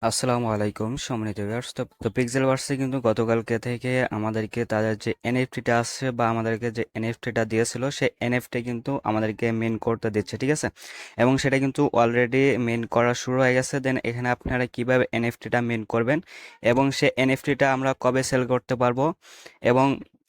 আসসালামু আলাইকুম সম্মানিত ভিউয়ার্স। তো পিক্সেলভার্সে কিন্তু গতকালকে থেকে আমাদেরকে তাদের যে এনএফটিটা আসছে বা আমাদেরকে যে এনএফটিটা দিয়েছিল সেই এনএফটি কিন্তু আমাদেরকে মেন করতে দিচ্ছে, ঠিক আছে? এবং সেটা কিন্তু অলরেডি মেন করা শুরু হয়ে গেছে। দেন এখানে আপনারা কিভাবে এনএফটিটা মেন করবেন এবং সে এনএফটিটা আমরা কবে সেল করতে পারবো এবং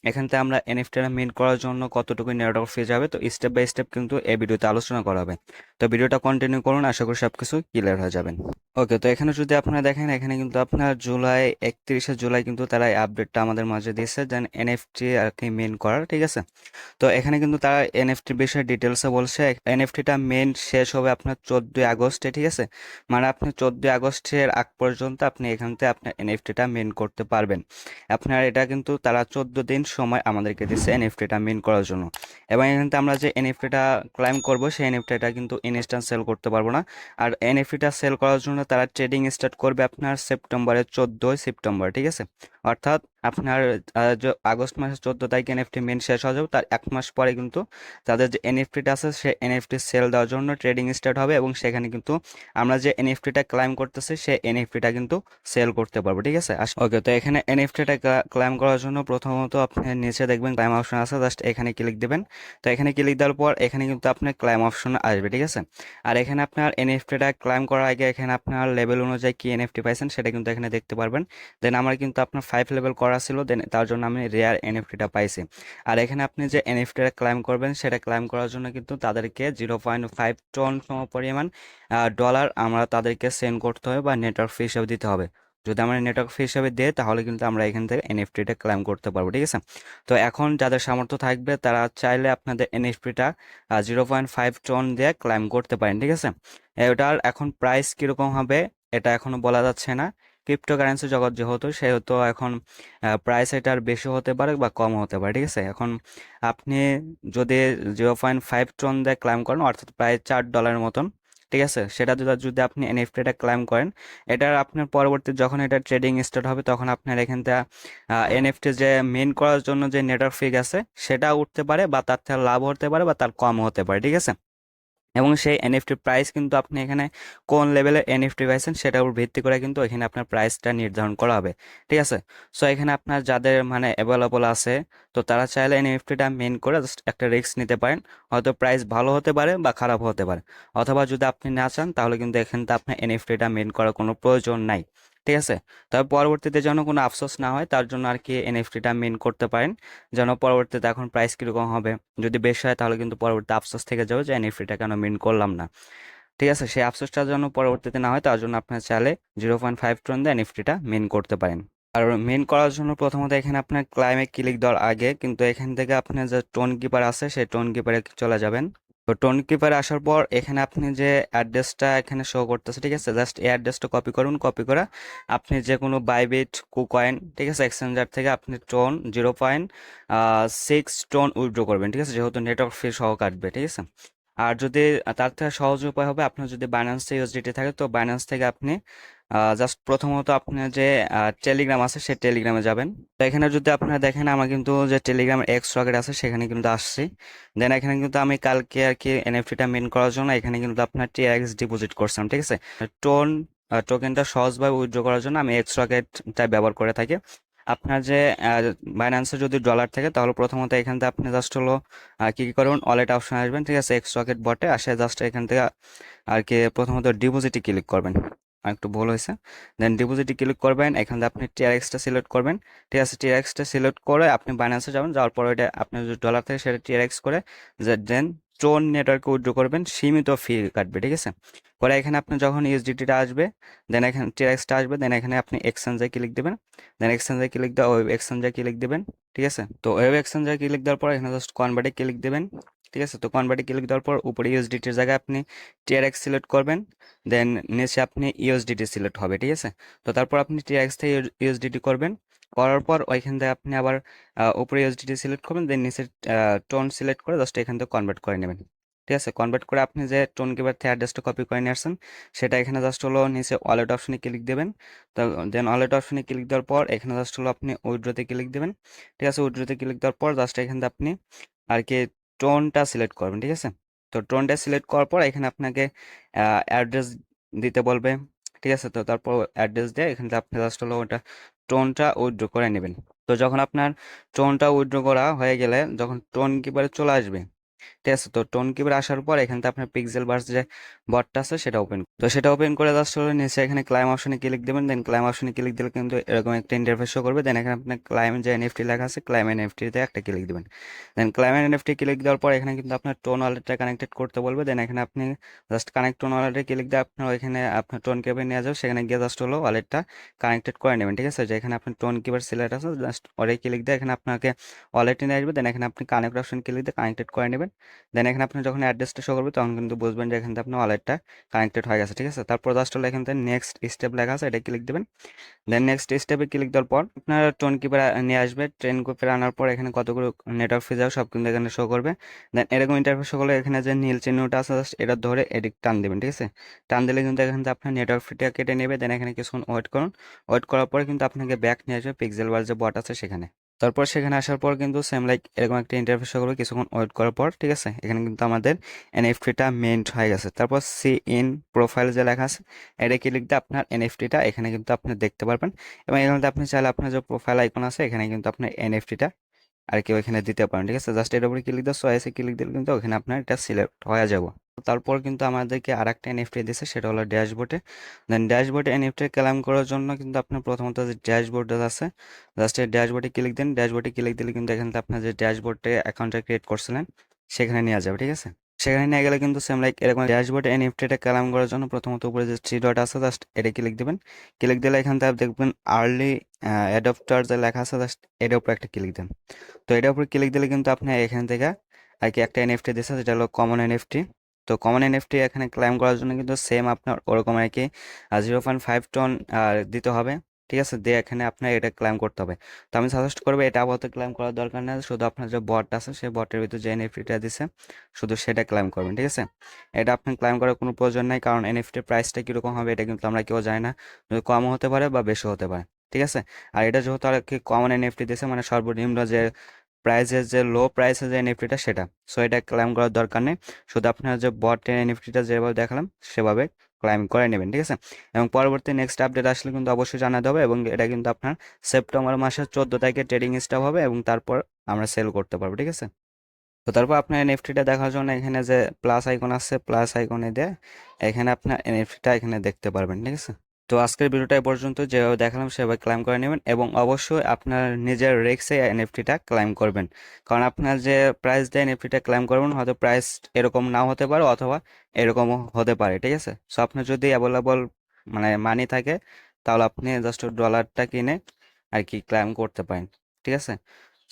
এখান থেকে আমরা এনএফটিটা মেন করার জন্য কতটুকু নেটওয়ার্ক ফি যাবে, তো স্টেপ বাই স্টেপ কিন্তু এই ভিডিওতে আলোচনা করা হবে। তো ভিডিওটা কন্টিনিউ করুন, আশা করি সবকিছু ক্লিয়ার হয়ে যাবেন। ওকে, তো এখানে যদি আপনারা দেখেন, এখানে কিন্তু আপনার জুলাই 31শে জুলাই কিন্তু তারা এই আপডেটটা আমাদের মাঝে দিয়েছে দেন এনএফটি আর কি মেন করার, ঠিক আছে? তো এখানে কিন্তু তারা এনএফটির বিষয়ে ডিটেলসে বলছে এনএফটিটা মেন শেষ হবে আপনার 14ই আগস্টে, ঠিক আছে? মানে আপনি 14ই আগস্টের আগ পর্যন্ত আপনি এখান থেকে আপনার এনএফটিটা মেন করতে পারবেন। আপনার এটা কিন্তু তারা 14 দিন সময় আমাদেরকে দিচ্ছে এনএফটিটা মেন করার জন্য। এবং এখান থেকে আমরা যে এনএফটিটা ক্লাইম করব সেই এনএফটিটা কিন্তু ইনস্ট্যান্ট সেল করতে পারবো না। আর এনএফটিটা সেল করার জন্য তারা ট্রেডিং স্টার্ট করবে আপনার সেপ্টেম্বরের 14ই সেপ্টেম্বর, ঠিক আছে? অর্থাৎ আপনার যে আগস্ট মাসের 14 তারিখে এনএফটি মেন শেষ হয়ে যাবে, তার 1 মাস পরে কিন্তু তাদের যে এনএফটিটা আছে সেই এনএফটি সেল দেওয়ার জন্য ট্রেডিং স্টার্ট হবে এবং সেখানে কিন্তু আমরা যে এনএফটিটা ক্লাইম করতেছি সেই এনএফটিটা কিন্তু সেল করতে পারবো, ঠিক আছে? ওকে, তো এখানে এনএফটিটা ক্লাইম করার জন্য প্রথমত আপনি নিচে দেখবেন ক্লাইম অপশন আছে, জাস্ট এখানে ক্লিক দিবেন। তো এখানে ক্লিক দেওয়ার পর এখানে কিন্তু আপনার ক্লাইম অপশন আসবে, ঠিক আছে? আর এখানে আপনার এনএফটিটা ক্লাইম করার আগে এখানে আপনার লেভেল অনুযায়ী কি এনএফটি পাইছেন সেটা কিন্তু এখানে দেখতে পারবেন। দেন আমার কিন্তু আপনার 5 লেভেল করা ছিল, দেন তার জন্য আমি রেয়ার এনএফটিটা পাইছি। আর এখানে আপনি যে এনএফটিটা ক্লাইম করবেন সেটা ক্লাইম করার জন্য কিন্তু তাদেরকে 0.5 টন সম পরিমাণ ডলার আমরা তাদেরকে সেন্ড করতে হবে বা নেটওয়ার্ক ফি হিসাবে দিতে হবে। যদি আমরা নেটওয়ার্ক ফি হিসাবে দেয় তাহলে কিন্তু আমরা এখান থেকে এনএফটিটা ক্লাইম করতে পারবো, ঠিক আছে? তো এখন যাদের সামর্থ্য থাকবে তারা চাইলে আপনাদের এনএফটিটা 0.5 টন দিয়ে ক্লাইম করতে পারেন, ঠিক আছে? এটার এখন প্রাইস কীরকম হবে এটা এখনো বলা যাচ্ছে না। ক্রিপ্টোকারেন্সি জগৎ যেহেতু সেহেতু এখন প্রাইস এটার বেশি হতে পারে বা কম হতে পারে, ঠিক আছে? এখন আপনি যদি 0.5 টন দিয়ে ক্লাইম করেন অর্থাৎ প্রায় $4 মতন, ঠিক আছে? সেটা যদি যদি আপনি এনএফটিটা ক্লাইম করেন, এটার আপনার পরবর্তী যখন এটা ট্রেডিং স্টার্ট হবে তখন আপনার এখান থেকে এনএফটি যে মেন করার জন্য যে নেটওয়ার্ক ফি আছে সেটা উঠতে পারে বা তার থেকে লাভ হতে পারে বা তার কম হতে পারে, ঠিক আছে? এবং সেই এনএফটির প্রাইস কিন্তু আপনি এখানে কোন লেভেলের এনএফটি পাইছেন সেটার উপর ভিত্তি করে কিন্তু এখানে আপনার প্রাইসটা নির্ধারণ করা হবে, ঠিক আছে? সো এখানে আপনার যাদের মানে অ্যাভেলেবল আছে, তো তারা চাইলে এনএফটিটা মেন করে জাস্ট একটা রিস্ক নিতে পারেন। হয়তো প্রাইস ভালো হতে পারে বা খারাপ হতে পারে। অথবা যদি আপনি না চান তাহলে কিন্তু এখানে তো আপনার এনএফটিটা মেন করার কোনো প্রয়োজন নাই, ঠিক আছে? তবে পরবর্তীতে যেন কোনো আফসোস না হয় তার জন্য আর কি এনএফটিটা মেন করতে পারেন, যেন পরবর্তীতে এখন প্রাইস কীরকম হবে যদি বেশি হয় তাহলে কিন্তু পরবর্তী আফসোস থেকে যাবে যে এনএফটিটা কেন মিন করলাম না, ঠিক আছে? সেই আফসোসটা যেন পরবর্তীতে না হয় তার জন্য আপনার চাইলে 0.5 টন দিয়ে এনএফটিটা মেন করতে পারেন। আর মেন করার জন্য প্রথমত এখানে আপনার ক্লাইমে ক্লিক দেওয়ার আগে কিন্তু এখান থেকে আপনার যে টোন কিপার আছে সেই টোন কিপারে চলে যাবেন। তো টোন কিপারে আসার পর এখানে আপনি যে অ্যাড্রেসটা এখানে শো করতেছে, ঠিক আছে? জাস্ট এই অ্যাড্রেসটা কপি করুন, কপি করে আপনি যে কোনো বাইবিট কুকয়েন, ঠিক আছে, এক্সচেঞ্জার থেকে আপনি টোন 0.6 টন উইথড্র করবেন, ঠিক আছে? যেহেতু নেটওয়ার্ক ফি সহ কাটবে, ঠিক আছে? আর যদি তার থেকে সহজ উপায় হবে আপনার যদি বাইন্যান্সে ইউএসডিটি থাকে তো বাইন্যান্স থেকে আপনি জাস্ট প্রথমত আপনার যে টেলিগ্রাম আছে সেই টেলিগ্রামে যাবেন। তো এখানে যদি আপনারা দেখেন আমার কিন্তু যে টেলিগ্রামের এক্স রকেট আছে সেখানে কিন্তু আসছি। দেন এখানে কিন্তু আমি কালকে আর কি এনএফটিটা মেন করার জন্য এখানে কিন্তু আপনার টিআরএক্স ডিপোজিট করছিলাম, ঠিক আছে? টোন টোকেনটা সহজভাবে উইথড্র করার জন্য আমি এক্স রকেটটা ব্যবহার করে থাকি। আপনার যে বাইন্যান্সে যদি ডলার থাকে তাহলে প্রথমত এখান থেকে আপনি জাস্ট হলো কি কি করবেন, ওয়ালেট অপশন আসবেন, ঠিক আছে? এক্স রকেট বটে আসে জাস্ট এখান থেকে আর কি প্রথমত ডিপোজিটে ক্লিক করবেন। একটু ভুল হয়েছে। দেন ডিপোজিটে ক্লিক করবেন, এখান থেকে আপনি টিআরএক্সটা সিলেক্ট করবেন, ঠিক আছে? টিআরএক্সটা সিলেক্ট করে আপনি বাইন্যান্সে যাবেন, যাওয়ার পর এটা আপনার যদি ডলার থাকে সেটা টিআরএক্স করে যে দেন টোন নেটওয়ার্কে উইথড্র করবেন, সীমিত ফি কাটবে, ঠিক আছে? পরে এখানে আপনি যখন ইউএসডিটিটা আসবে দেন এখানে টিআরএক্সটা আসবে, দেন এখানে আপনি এক্সচেঞ্জে ক্লিক দেবেন। দেন এক্সচেঞ্জে ক্লিক দেওয়া ওয়েব এক্সচেঞ্জে ক্লিক দেবেন, ঠিক আছে? তো ওয়েব এক্সচেঞ্জে ক্লিক দেওয়ার পর এখানে জাস্ট কনভার্টে ক্লিক দেবেন, ঠিক আছে? তো কনভার্টে ক্লিক দেওয়ার পর উপরে ইউএসডিটির জায়গায় আপনি টিআরএক্স সিলেক্ট করবেন, দেন নিচে আপনি ইউএসডিটি সিলেক্ট হবে, ঠিক আছে? তো তারপর আপনি টিআরএক্স থেকে ইউএসডিটি করবেন, করার পর ওইখান থেকে আপনি আবার উপরে ইউএসডিটি সিলেক্ট করবেন, দেন নিচে টোন সিলেক্ট করে জাস্ট এখান থেকে কনভার্ট করে নেবেন, ঠিক আছে? কনভার্ট করে আপনি যে টোন কিপার থেকে অ্যাড্রেসটা কপি করে নিয়ে আসছেন সেটা এখানে জাস্ট হলো নিচে ওয়ালেট অপশনে ক্লিক দেবেন। তো দেন ওয়ালেট অপশনে ক্লিক দেওয়ার পর এখানে জাস্ট হলো আপনি উইথড্রতে ক্লিক দেবেন, ঠিক আছে? উইথড্রতে ক্লিক দেওয়ার পর জাস্ট এখান থেকে আপনি আর কি টোনটা সিলেক্ট করবেন, ঠিক আছে? তো টোনটা সিলেক্ট করার পর এখানে আপনাকে অ্যাড্রেস দিতে বলবে, ঠিক আছে? তো তারপর অ্যাড্রেস দিয়ে এখান থেকে আপনি জাস্ট হলো ওটা টোনটা উইথড্র করে নেবেন। তো যখন আপনার টোনটা উইথড্র করা হয়ে গেলে যখন টোন কিপারে চলে আসবে, ঠিক আছে, তো টোন কিপার আসার পর এখান থেকে আপনার পিক্সেল বার্স যে বটটা আছে সেটা ওপেন, তো সেটা ওপেন করে জাস্ট হলো নিচে এখানে ক্লাইম অপশনে ক্লিক দেবেন। দেন ক্লাইম অপশনে ক্লিক দিলে কিন্তু এরকম একটা ইন্টারফেস শো করবে। দেন এখানে আপনার ক্লাইম যে এনএফটি লেখা আছে ক্লাইম এনএফটিতে একটা ক্লিক দিবেন। দেন ক্লাইম এনএফটি ক্লিক দেওয়ার পর এখানে কিন্তু আপনার টোন ওয়ালেটটা কানেক্টেড করতে বলবে। দেন এখানে আপনি জাস্ট কানেক্ট টোন ওয়ালেটে ক্লিক দিয়ে আপনার ওইখানে আপনার টোন কিপার নিয়ে যাবে, সেখানে গিয়ে জাস্ট হলো ওয়ালেটটা কানেক্টেড করে নেবেন। ঠিক আছে, যে এখানে আপনার টোন কিপার সিলেক্ট আছে জাস্ট ওরে ক্লিক দিয়ে এখানে আপনাকে ওয়ালেটে নিয়ে আসবে। দেন এখানে আপনি কানেক্ট অপশন ক্লিক দিয়ে কানেক্টেড করে নেবেন। দেন এখানে আপনি যখন অ্যাড্রেসটা শো করবে তখন কিন্তু বুঝবেন যে এখান থেকে আপনার ওয়ালেটটা কানেক্টেড হয়ে গেছে। ঠিক আছে, তারপর জাস্ট হলো এখান থেকে নেক্সট স্টেপ লেখা আছে এটা ক্লিক দেবেন। দেন নেক্সট স্টেপে ক্লিক দেওয়ার পর আপনার টোন কিপার নিয়ে আসবে। ট্রেন কিপার আনার পর এখানে কতগুলো নেটওয়ার্ক ফি যাবে সব কিন্তু এখানে শো করবে। দেন এরকম ইন্টারফেস শো করলে এখানে যে নীল চিহ্নটা আছে জাস্ট এটা ধরে এদিক টান দেবেন। ঠিক আছে, টান দিলে কিন্তু এখান থেকে আপনার নেটওয়ার্ক ফিটা কেটে নেবে। দেন এখানে কিছুক্ষণ ওয়েট করুন, ওয়েট করার পরে কিন্তু আপনাকে ব্যাক নিয়ে আসবে পিক্সেল বার যে বট আছে সেখানে। তারপর সেখানে আসার পর কিন্তু সেম লাইক এরকম একটা ইন্টারফেস শো করবে কিছুক্ষণ ওয়েট করার পর। ঠিক আছে, এখানে কিন্তু আমাদের এনএফটিটা মেইনড হয়ে গেছে। তারপর সি ইন প্রোফাইল যে লেখা আছে এটা ক্লিক দিয়ে আপনার এনএফটিটা এখানে কিন্তু আপনি দেখতে পারবেন। এবং এখানে আপনি চাইলে আপনার যে প্রোফাইল আইকন আছে এখানে কিন্তু আপনার এনএফটিটা আর কি ওইখানে দিতে পারেন। ঠিক আছে, জাস্ট এর উপরে ক্লিক দিয়ে চয়েসে ক্লিক দিলে কিন্তু ওখানে আপনার এটা সিলেক্ট হয়ে যাব। তারপর কিন্তু আমাদেরকে আর একটা এনএফটি দিয়েছে সেটা হলো ড্যাশবোর্ডে। দেন ড্যাশবোর্ডে এনএফটি ক্লেম করার জন্য কিন্তু আপনার প্রথমত যে ড্যাশবোর্ড আছে জাস্ট এই ড্যাশবোর্ডে ক্লিক দেন। ড্যাশবোর্ডে ক্লিক দিলে কিন্তু এখানে আপনার যে ড্যাশবোর্ডে অ্যাকাউন্টটা ক্রিয়েট করছিলেন সেখানে নিয়ে যাবে। ঠিক আছে, সেখানে নিয়ে গেলে কিন্তু সেম লাইক এরকম ড্যাশবোর্ডে এনএফটিটা ক্লেম করার জন্য প্রথমত উপরে যে থ্রি ডট আছে জাস্ট এটা ক্লিক দিবেন। ক্লিক দিলে এখান থেকে দেখবেন আর্লি অ্যাডপ্টার যে লেখা আছে জাস্ট এটার উপরে একটা ক্লিক দেন। তো এটার উপর ক্লিক দিলে কিন্তু আপনি এখান থেকে আর কি একটা এনএফটি দিচ্ছে যেটা হলো কমন এনএফটি। তো কমন এনএফটি এখানে ক্লেম করার জন্য কিন্তু সেম আপনার ওরকম আর কি 0.5 টন দিতে হবে। ঠিক আছে, দিয়ে এখানে আপনার এটা ক্লেম করতে হবে। তো আমি সাজেস্ট করবো এটা আপাতত ক্লেম করার দরকার নেই, শুধু আপনার যে বট আছে সেই বটের ভিতরে যে এনএফটিটা দিছে শুধু সেটা ক্লেম করবেন। ঠিক আছে, এটা আপনি ক্লেম করার কোনো প্রয়োজন নাই, কারণ এনএফটির প্রাইসটা কীরকম হবে এটা কিন্তু আমরা কেউ জানি না, কমও হতে পারে বা বেশি হতে পারে। ঠিক আছে, আর এটা যেহেতু আর কি কমন এনএফটি দিছে মানে সর্বনিম্ন যে প্রাইসের যে লো প্রাইসের যে এনএফটিটা সেটা, সো এটা ক্লেম করার দরকার নেই। শুধু আপনার যে বটের এনএফটিটা যেভাবে দেখালাম সেভাবে ক্লেম করে নেবেন। ঠিক আছে, এবং পরবর্তী নেক্সট আপডেট আসলে কিন্তু অবশ্যই জানাতে হবে। এবং এটা কিন্তু আপনার সেপ্টেম্বর মাসের 14 তারিখে ট্রেডিং স্টার্ট হবে এবং তারপর আমরা সেল করতে পারবো। ঠিক আছে, তো তারপর আপনার এনএফটিটা দেখার জন্য এখানে যে প্লাস আইকন আছে প্লাস আইকনে দিয়ে এখানে আপনার এনএফটিটা এখানে দেখতে পারবেন। ঠিক আছে, তো আজকের ভিডিওটা এ পর্যন্ত, যেভাবে দেখালাম সেভাবে ক্লাইম করে নেবেন এবং অবশ্যই আপনার নিজের রিস্কে এনএফটিটা ক্লাইম করবেন। কারণ আপনার যে প্রাইস দিয়ে এনএফটিটা ক্লাইম করবেন হয়তো প্রাইস এরকম নাও হতে পারে অথবা এরকমও হতে পারে। ঠিক আছে, সো আপনার যদি অ্যাভেলেবল মানে মানি থাকে তাহলে আপনি জাস্ট ডলারটা কিনে আর কি ক্লাইম করতে পারেন। ঠিক আছে,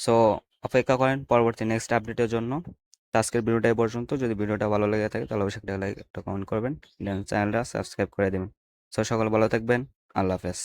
সো অপেক্ষা করেন পরবর্তী নেক্সট আপডেটের জন্য। তো আজকের ভিডিওটা এই পর্যন্ত, যদি ভিডিওটা ভালো লেগে থাকে তাহলে অবশ্যই একটা লাইক একটা কমেন্ট করবেন, দেন চ্যানেলটা সাবস্ক্রাইব করে দেবেন। সো সকল ভালো থাকবেন, আল্লাহ হাফেজ।